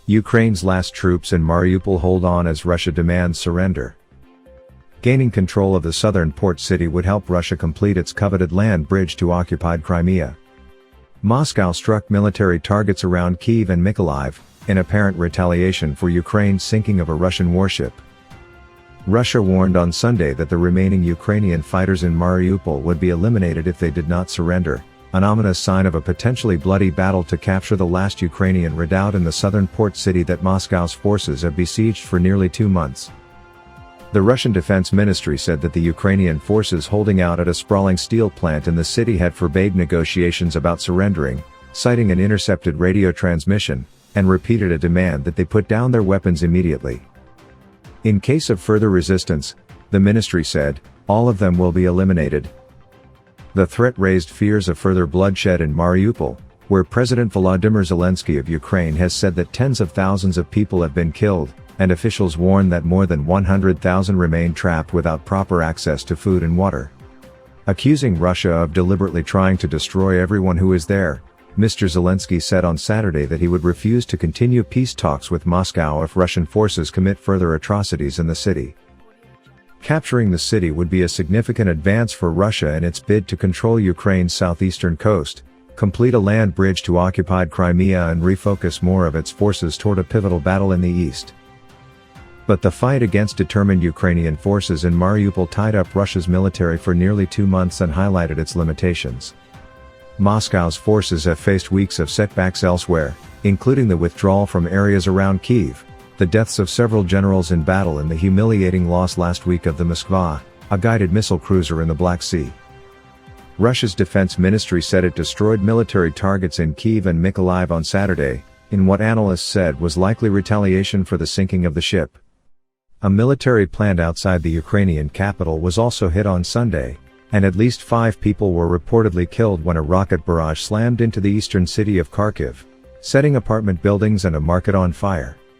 Ukraine's last troops in Mariupol hold on as Russia demands surrender. Gaining control of the southern port city would help Russia complete its coveted land bridge to occupied Crimea. Moscow struck military targets around Kyiv and Mykolaiv, in apparent retaliation for Ukraine's sinking of a Russian warship. Russia warned on Sunday that the remaining Ukrainian fighters in Mariupol would be eliminated if they did not surrender, an ominous sign of a potentially bloody battle to capture the last Ukrainian redoubt in the southern port city that Moscow's forces have besieged for nearly 2 months. The Russian Defense Ministry said that the Ukrainian forces holding out at a sprawling steel plant in the city had forbade negotiations about surrendering, citing an intercepted radio transmission, and repeated a demand that they put down their weapons immediately. In case of further resistance, the ministry said, all of them will be eliminated. The threat raised fears of further bloodshed in Mariupol, where President Volodymyr Zelensky of Ukraine has said that tens of thousands of people have been killed, and officials warn that more than 100,000 remain trapped without proper access to food and water. Accusing Russia of deliberately trying to destroy everyone who is there, Mr. Zelensky said on Saturday that he would refuse to continue peace talks with Moscow if Russian forces commit further atrocities in the city. Capturing the city would be a significant advance for Russia in its bid to control Ukraine's southeastern coast, complete a land bridge to occupied Crimea and refocus more of its forces toward a pivotal battle in the east. But the fight against determined Ukrainian forces in Mariupol tied up Russia's military for nearly 2 months and highlighted its limitations. Moscow's forces have faced weeks of setbacks elsewhere, including the withdrawal from areas around Kyiv, the deaths of several generals in battle and the humiliating loss last week of the Moskva, a guided missile cruiser in the Black Sea. Russia's defense ministry said it destroyed military targets in Kyiv and Mykolaiv on Saturday, in what analysts said was likely retaliation for the sinking of the ship. A military plant outside the Ukrainian capital was also hit on Sunday, and at least 5 people were reportedly killed when a rocket barrage slammed into the eastern city of Kharkiv, setting apartment buildings and a market on fire.